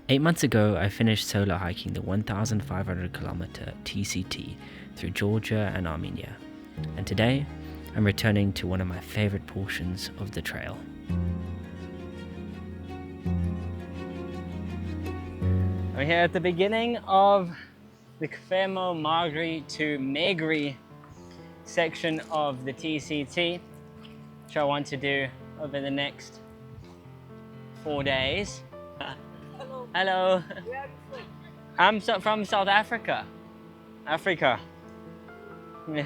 8 months ago, I finished solo hiking the 1,500 kilometer TCT through Georgia and Armenia. And today, I'm returning to one of my favorite portions of the trail. We're here at the beginning of the Kvemo Marghi to Megri section of the TCT, which I want to do over the next 4 days. Hello. Hello. Where are you from? I'm from South Africa. Africa. Yeah.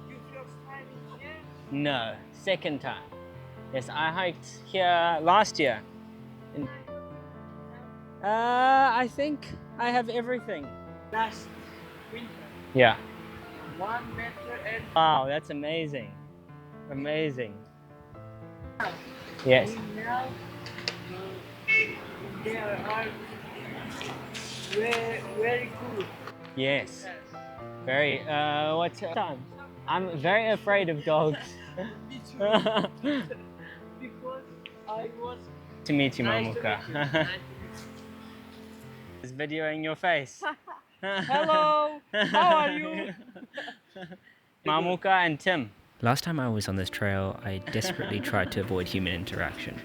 You first time in here? No, second time. Yes, I hiked here last year. I think I have everything. Last winter. Yeah. 1 meter and Wow, that's amazing. Amazing. Yes. now there are very cool. Yes. Very. What time? I'm very afraid of dogs. Me too. Because I was To meet you, nice to Mamuka. meet you. Nice to meet It's videoing your face. you. Hello. How are you? Mamuka and Tim. Last time I was on this trail, I desperately tried to avoid human interaction.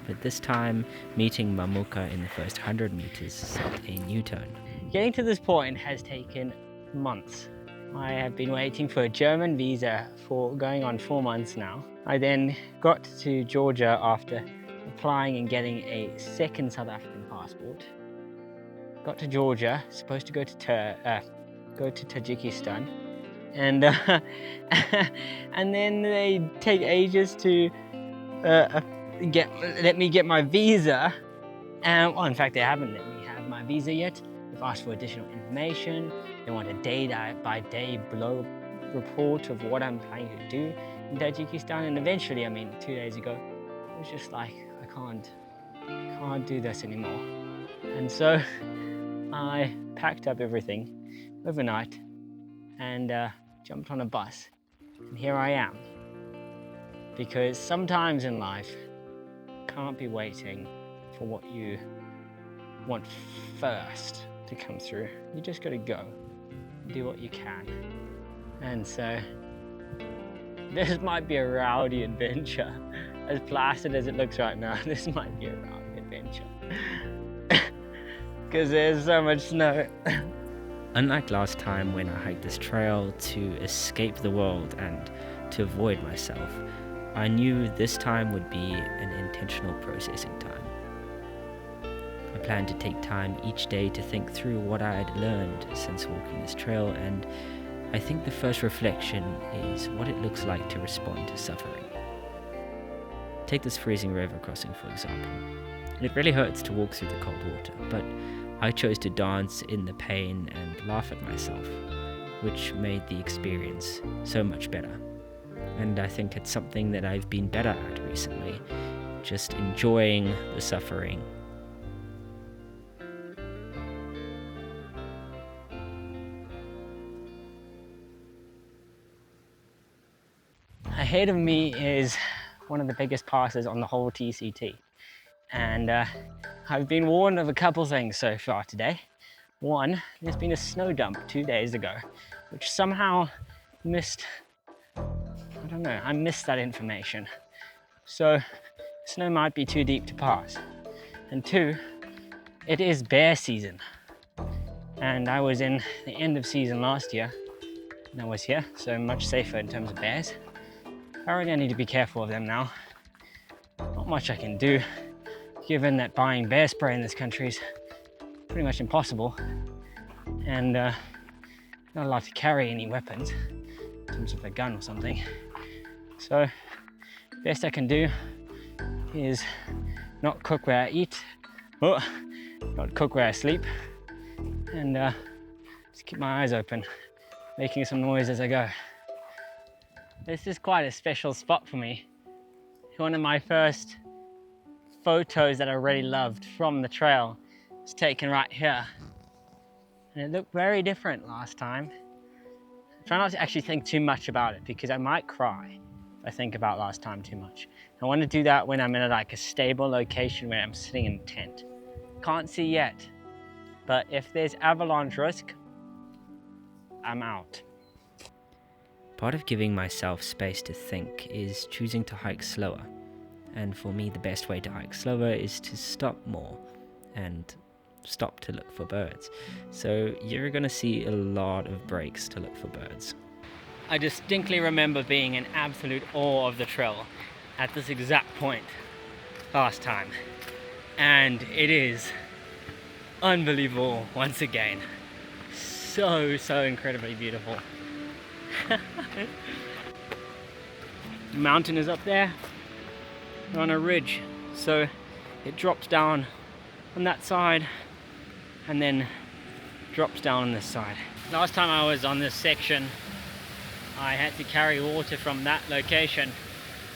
But this time, meeting Mamuka in the first 100 meters set a new tone. Getting to this point has taken months. I have been waiting for a German visa for going on 4 months now. I then got to Georgia after applying and getting a second South African passport. Got to Georgia, supposed to go to Tajikistan, and and then they take ages to let me get my visa. Well, in fact, they haven't let me have my visa yet. They've asked for additional information. They want a day-by-day blow report of what I'm planning to do in Tajikistan. And eventually, 2 days ago, it was just like, I can't do this anymore. And so I packed up everything overnight and jumped on a bus. And here I am. Because sometimes in life, you can't be waiting for what you want first to come through. You just gotta go, do what you can. And so, this might be a rowdy adventure. As placid as it looks right now, this might be a rowdy adventure. Because there's so much snow. Unlike last time when I hiked this trail to escape the world and to avoid myself, I knew this time would be an intentional processing time. I planned to take time each day to think through what I had learned since walking this trail, and I think the first reflection is what it looks like to respond to suffering. Take this freezing river crossing, for example. It really hurts to walk through the cold water, but I chose to dance in the pain and laugh at myself, which made the experience so much better. And I think it's something that I've been better at recently, just enjoying the suffering. Ahead of me is one of the biggest passes on the whole TCT. And I've been warned of a couple things so far today. One, there's been a snow dump 2 days ago, which somehow missed, I missed that information. So snow might be too deep to pass. And two, it is bear season. And I was in the end of season last year, and I was here, so much safer in terms of bears. I really need to be careful of them now. Not much I can do, given that buying bear spray in this country is pretty much impossible. And not allowed to carry any weapons, in terms of a gun or something. So, best I can do is not cook where I eat, not cook where I sleep, and just keep my eyes open, making some noise as I go. This is quite a special spot for me. One of my first photos that I really loved from the trail was taken right here. And it looked very different last time. Try not to actually think too much about it because I might cry if I think about last time too much. I want to do that when I'm in a stable location where I'm sitting in a tent. Can't see yet, but if there's avalanche risk, I'm out. Part of giving myself space to think is choosing to hike slower. And for me, the best way to hike slower is to stop more and stop to look for birds. So you're gonna see a lot of breaks to look for birds. I distinctly remember being in absolute awe of the trail at this exact point last time. And it is unbelievable once again. So incredibly beautiful. The mountain is up there. We're on a ridge, so it drops down on that side and then drops down on this side. Last time I was on this section, I had to carry water from that location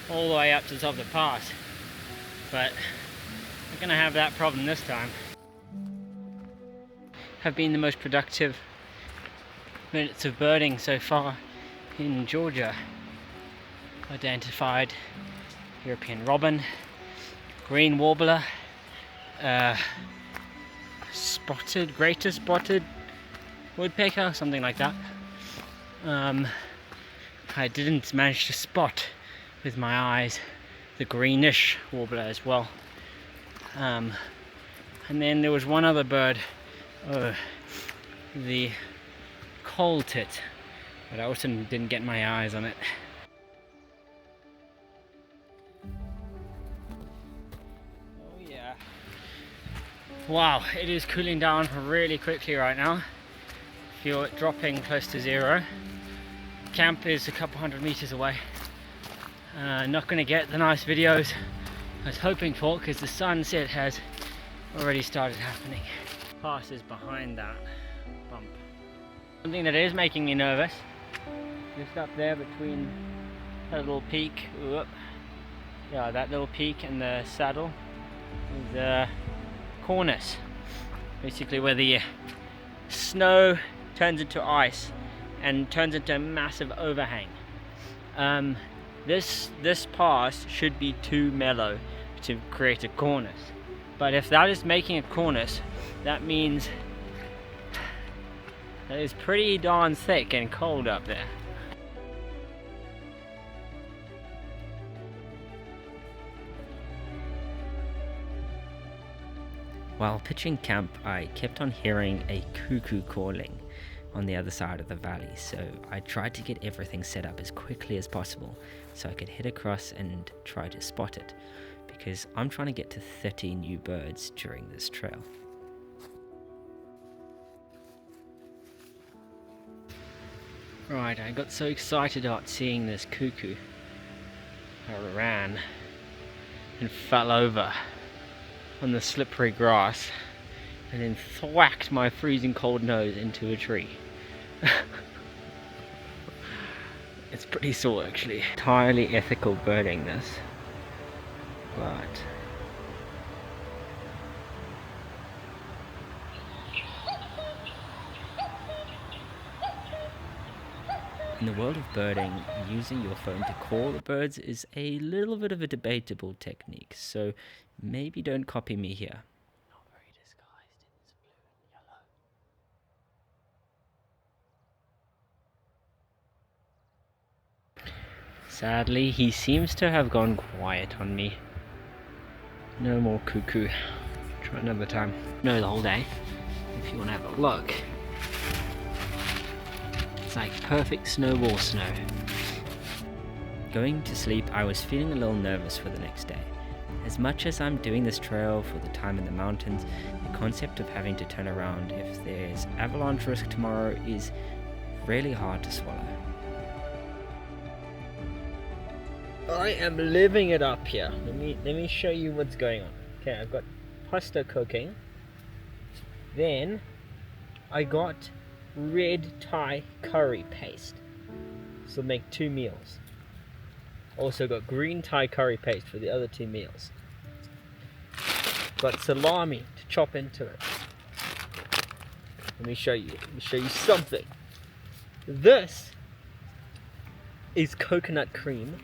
all the way up to the top of the pass, but I'm gonna have that problem this time. Have been the most productive minutes of birding so far in Georgia. Identified European robin, green warbler, greater spotted woodpecker, something like that. I didn't manage to spot with my eyes the greenish warbler as well. And then there was one other bird, the coal tit, but I also didn't get my eyes on it. Oh yeah. Wow, it is cooling down really quickly right now. Feel it dropping close to zero. Camp is a couple hundred meters away. Not going to get the nice videos I was hoping for because the sunset has already started happening. Pass is behind that bump. Something that is making me nervous, just up there between that little peak, that little peak and the saddle, is a cornice, basically where the snow turns into ice and turns into a massive overhang. This pass should be too mellow to create a cornice, but if that is making a cornice, that means that it's pretty darn thick and cold up there. While pitching camp, I kept on hearing a cuckoo calling on the other side of the valley, so I tried to get everything set up as quickly as possible so I could head across and try to spot it, because I'm trying to get to 30 new birds during this trail. Right, I got so excited about seeing this cuckoo, I ran and fell over on the slippery grass and then thwacked my freezing cold nose into a tree. It's pretty sore actually. Entirely ethical birding this, but in the world of birding, using your phone to call the birds is a little bit of a debatable technique, so maybe don't copy me here. Not very disguised in this blue and yellow. Sadly, he seems to have gone quiet on me. No more cuckoo. Try another time. No, the whole day. If you want to have a look. It's like perfect snowball snow. Going to sleep, I was feeling a little nervous for the next day. As much as I'm doing this trail for the time in the mountains, the concept of having to turn around if there's avalanche risk tomorrow is really hard to swallow. I am living it up here. Let me show you what's going on. Okay, I've got pasta cooking. Then I got red Thai curry paste. So make 2 meals. Also got green Thai curry paste for the other 2 meals. Got salami to chop into it. Let me show you something. This is coconut cream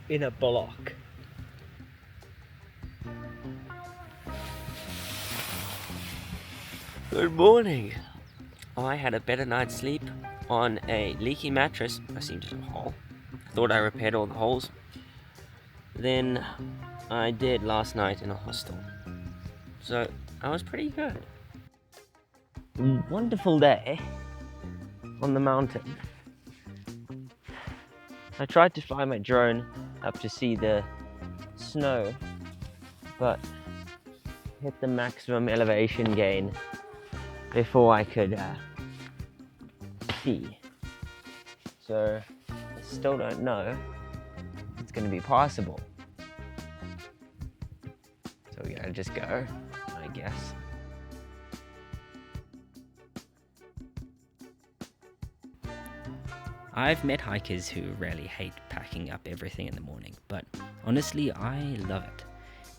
in a block. Good morning. I had a better night's sleep on a leaky mattress. I seemed to have a hole. I thought I repaired all the holes. Then I did last night in a hostel. So I was pretty good. Wonderful day on the mountain. I tried to fly my drone up to see the snow, but hit the maximum elevation gain before I could see. So I still don't know if it's going to be possible. So we're going to just go, I guess. I've met hikers who really hate packing up everything in the morning, but honestly, I love it.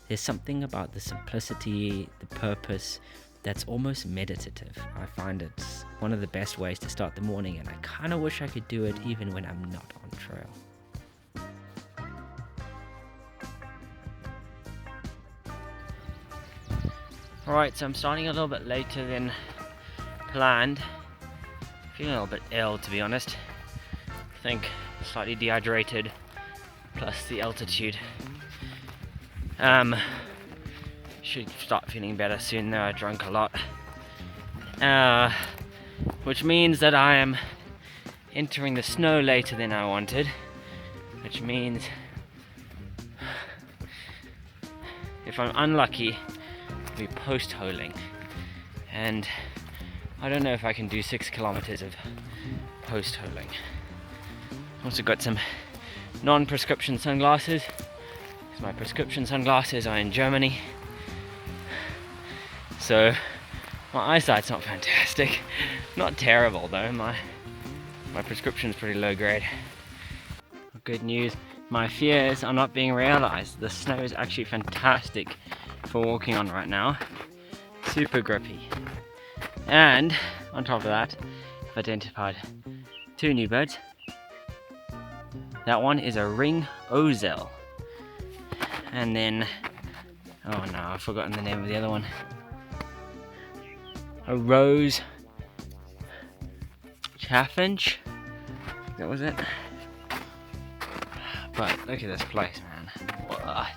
There's something about the simplicity, the purpose, that's almost meditative. I find it's one of the best ways to start the morning, and I kind of wish I could do it even when I'm not on trail. Alright, so I'm starting a little bit later than planned. Feeling a little bit ill, to be honest. I think slightly dehydrated, plus the altitude. Should start feeling better soon though. I drank a lot. Which means that I am entering the snow later than I wanted. Which means if I'm unlucky, I'll be post-holing. And I don't know if I can do 6 kilometers of post-holing. Also got some non-prescription sunglasses, because my prescription sunglasses are in Germany. So my eyesight's not fantastic. Not terrible though, my prescription's pretty low grade. Good news, my fears are not being realized. The snow is actually fantastic for walking on right now. Super grippy. And on top of that, I've identified 2 new birds. That one is a ring ozel. And then, oh no, I've forgotten the name of the other one. A rose chaffinch. That was it. But look at this place, man. What?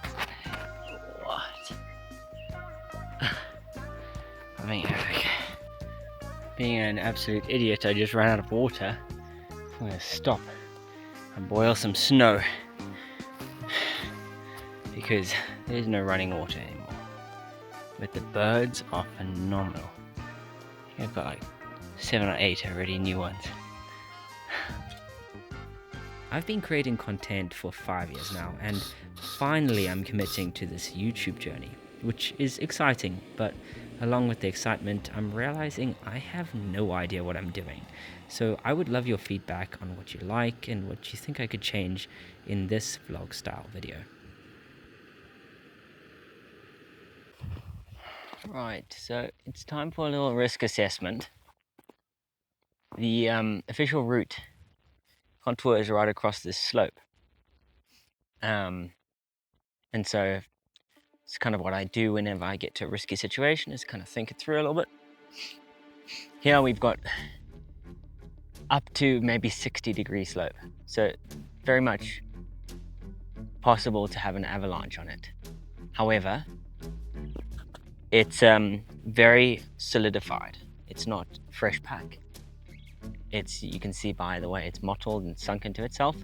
I mean, being an absolute idiot, I just ran out of water. I'm gonna stop and boil some snow because there's no running water anymore. But the birds are phenomenal. I've got like 7 or 8 already new ones. I've been creating content for 5 years now, and finally I'm committing to this YouTube journey, which is exciting, but along with the excitement, I'm realizing I have no idea what I'm doing. So I would love your feedback on what you like and what you think I could change in this vlog style video. Right, so it's time for a little risk assessment. The official route contour is right across this slope. And so it's kind of what I do whenever I get to a risky situation, is kind of think it through a little bit. Here we've got up to maybe 60-degree slope. So very much possible to have an avalanche on it. However, it's very solidified. It's not fresh pack. You can see by the way it's mottled and sunk into itself.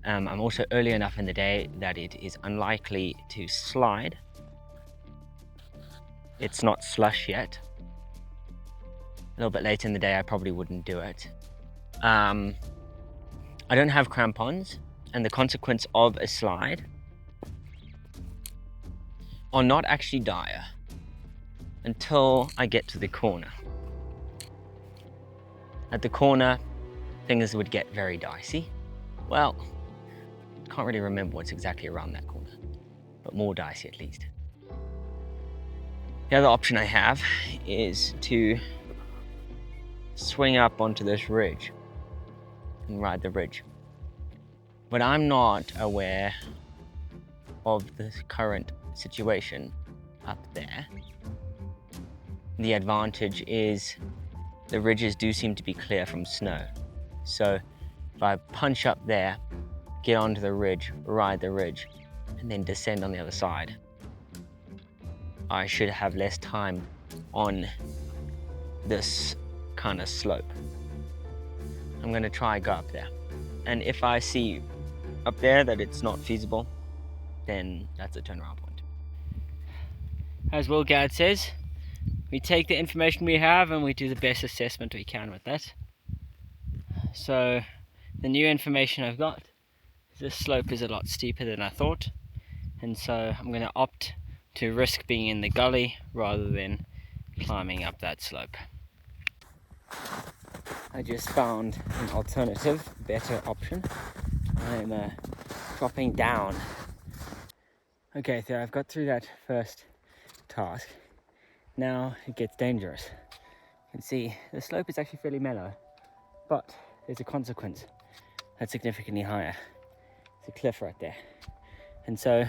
I'm also early enough in the day that it is unlikely to slide. It's not slush yet. A little bit later in the day I probably wouldn't do it. I don't have crampons, and the consequence of a slide are not actually dire until I get to the corner. At the corner, things would get very dicey. Well, can't really remember what's exactly around that corner, but more dicey at least. The other option I have is to swing up onto this ridge and ride the ridge. But I'm not aware of the current situation up there. the advantage is the ridges do seem to be clear from snow. So if I punch up there, get onto the ridge, ride the ridge, and then descend on the other side, I should have less time on this kind of slope. I'm going to try go up there. And if I see up there that it's not feasible, then that's a turnaround point. As Will Gadd says, we take the information we have and we do the best assessment we can with that. So the new information I've got is this slope is a lot steeper than I thought, and so I'm going to opt to risk being in the gully rather than climbing up that slope. I just found an alternative, better option. I'm dropping down. Okay, so I've got through that first task. Now it gets dangerous. You can see the slope is actually fairly mellow, but there's a consequence that's significantly higher. It's a cliff right there. And so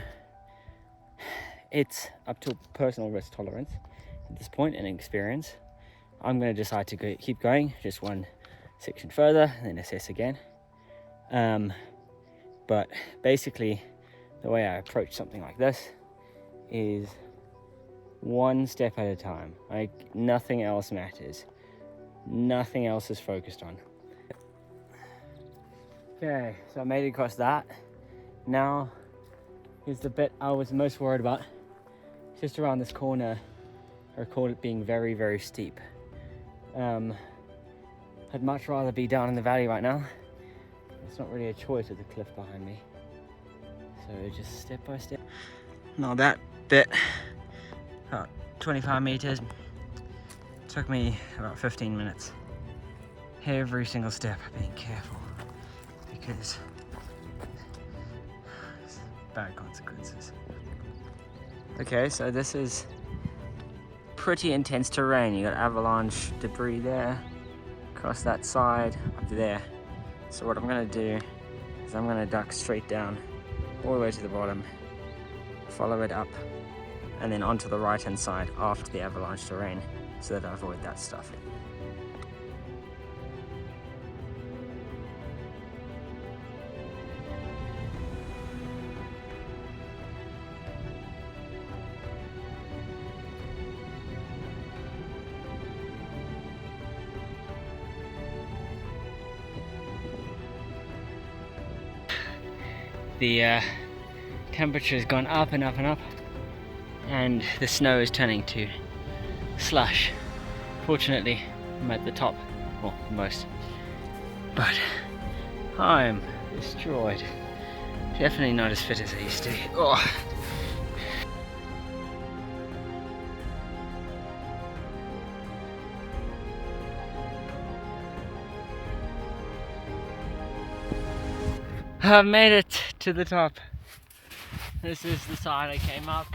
it's up to personal risk tolerance at this point and experience. I'm going to decide to keep going just one section further and then assess again. But basically the way I approach something like this is one step at a time. Like, nothing else matters. Nothing else is focused on. Okay, so I made it across that. Now here's the bit I was most worried about. Just around this corner, I recall it being very, very steep. I'd much rather be down in the valley right now. It's not really a choice with the cliff behind me. So just step by step. Now that bit, about 25 meters, took me about 15 minutes. Every single step being careful, because it's bad consequences. Okay, so this is pretty intense terrain. You got avalanche debris there, across that side, up there. So what I'm gonna do is I'm gonna duck straight down, all the way to the bottom, follow it up, and then onto the right hand side after the avalanche terrain, so that I avoid that stuff. The temperature has gone up and up and up, and the snow is turning to slush. Fortunately, I'm at the top, well, most, but I'm destroyed. Definitely not as fit as I used to be. Oh. I've made it to the top. This is the side I came up.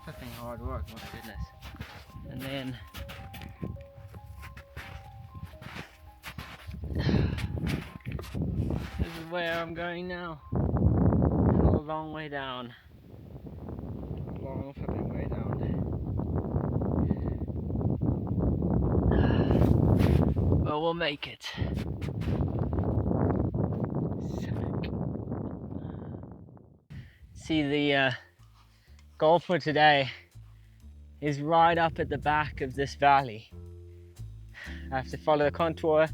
Flipping hard work, my goodness. And then this is where I'm going now. A long way down. Long flipping way down. But we'll make it. See, the goal for today is right up at the back of this valley. I have to follow the contour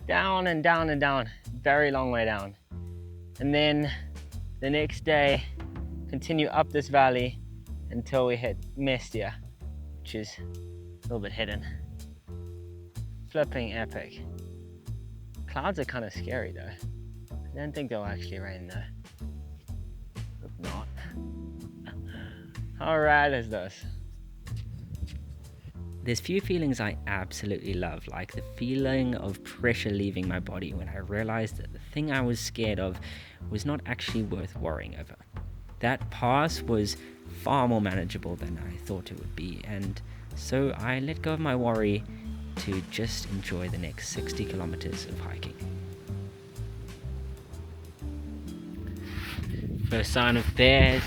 down and down and down, very long way down. And then the next day, continue up this valley until we hit Mestia, which is a little bit hidden. Flipping epic. Clouds are kind of scary though. I don't think they'll actually rain though. Not. How rad is this? There's few feelings I absolutely love, like the feeling of pressure leaving my body when I realized that the thing I was scared of was not actually worth worrying over. That pass was far more manageable than I thought it would be, and so I let go of my worry to just enjoy the next 60 kilometers of hiking. First sign of bears,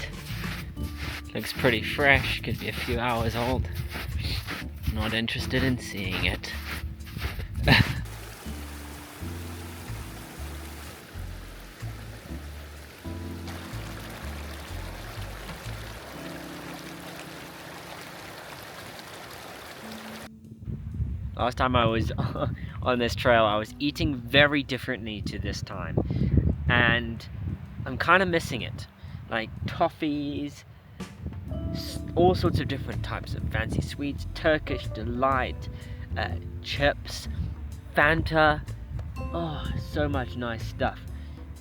Looks pretty fresh, could be a few hours old. Not interested in seeing it. Last time I was on this trail, I was eating very differently to this time, and I'm kind of missing it. Like toffees, all sorts of different types of fancy sweets, Turkish delight, chips, Fanta, oh, so much nice stuff.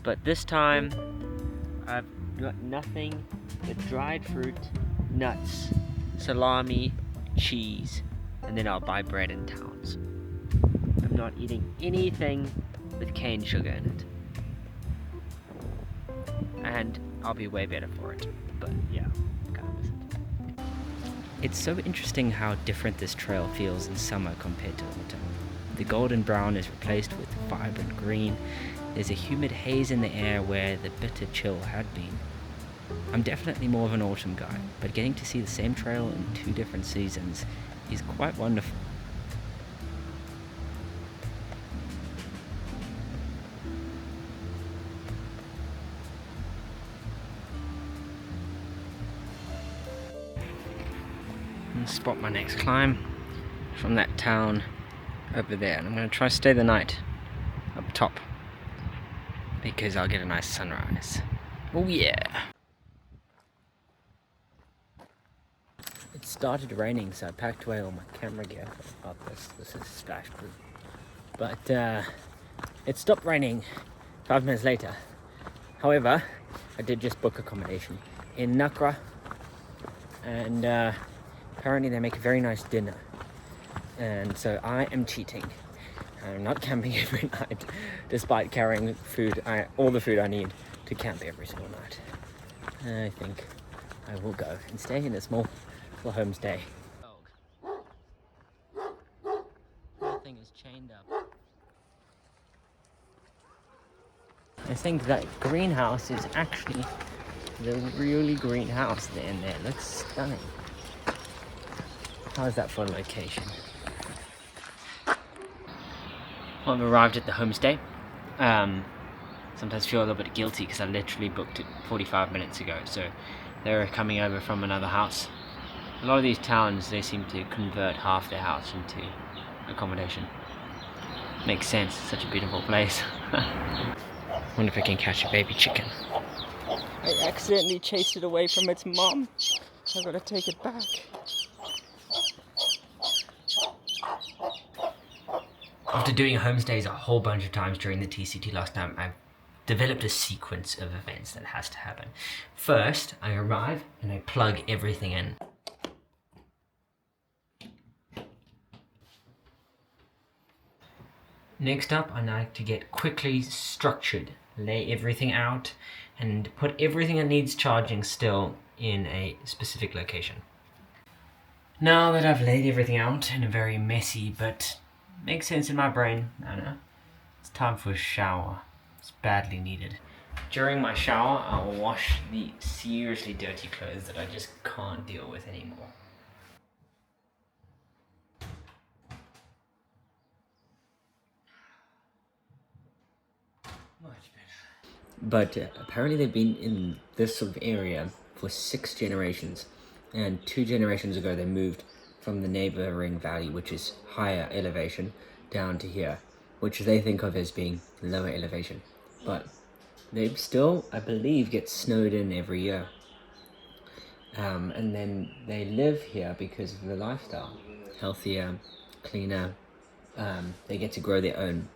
But this time, I've got nothing but dried fruit, nuts, salami, cheese, and then I'll buy bread in towns. I'm not eating anything with cane sugar in it. And I'll be way better for it. But yeah, kind of miss it. It's so interesting how different this trail feels in summer compared to autumn. The golden brown is replaced with vibrant green. There's a humid haze in the air where the bitter chill had been. I'm definitely more of an autumn guy, but getting to see the same trail in 2 different seasons is quite wonderful. I'm gonna spot my next climb from that town over there, and I'm gonna try to stay the night up top because I'll get a nice sunrise. Oh yeah! It started raining, so I packed away all my camera gear. Oh, this is splash proof. But it stopped raining 5 minutes later. However, I did just book accommodation in Nakra, and apparently they make a very nice dinner. And so I am cheating. I'm not camping every night, despite carrying food, all the food I need to camp every single night. I think I will go and stay in a small homestay. That thing is chained up. I think that greenhouse is actually the really greenhouse there, and there. It looks stunning. How's that for a location? I've arrived at the homestay. Sometimes feel a little bit guilty because I literally booked it 45 minutes ago, so they're coming over from another house. A lot of these towns, they seem to convert half their house into accommodation. Makes sense, it's such a beautiful place. Wonder if I can catch a baby chicken. I accidentally chased it away from its mom. I've got to take it back. After doing homestays a whole bunch of times during the TCT last time, I've developed a sequence of events that has to happen. First, I arrive and I plug everything in. Next up, I like to get quickly structured, lay everything out, and put everything that needs charging still in a specific location. Now that I've laid everything out in a very messy but makes sense in my brain manner, it's time for a shower. It's badly needed. During my shower, I'll wash the seriously dirty clothes that I just can't deal with anymore. Much better. But apparently they've been in this sort of area for 6 generations, and 2 generations ago they moved from the neighboring valley, which is higher elevation, down to here, which they think of as being lower elevation. But they still, I believe, get snowed in every year. And then they live here because of the lifestyle. Healthier, cleaner, they get to grow their own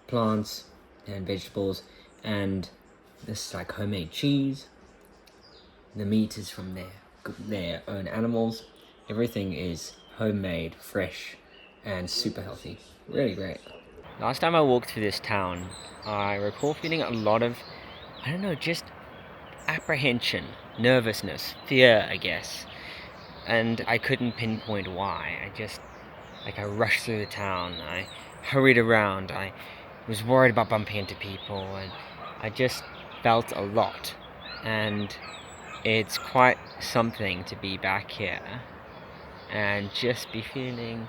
plants and vegetables, and this like homemade cheese. The meat is from their own animals. Everything is homemade, fresh, and super healthy. Really great. Last time I walked through this town, I recall feeling a lot of, I don't know, just apprehension, nervousness, fear, I guess. And I couldn't pinpoint why. I rushed through the town, I hurried around, I was worried about bumping into people, and I just felt a lot. And it's quite something to be back here and just be feeling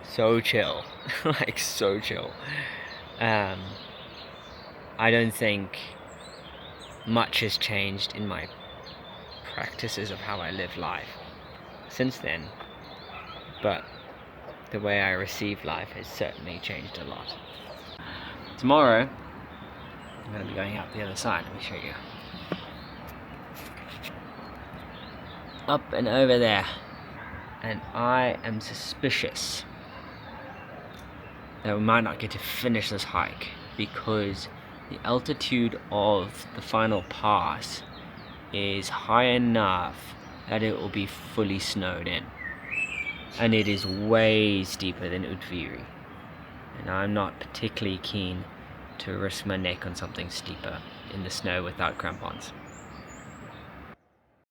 so chill. Like so chill. I don't think much has changed in my practices of how I live life since then, but the way I receive life has certainly changed a lot. Tomorrow I'm going to be going up the other side. Let me show you. Up and over there, and I am suspicious that we might not get to finish this hike because the altitude of the final pass is high enough that it will be fully snowed in, and it is way steeper than Utviri, and I'm not particularly keen to risk my neck on something steeper in the snow without crampons.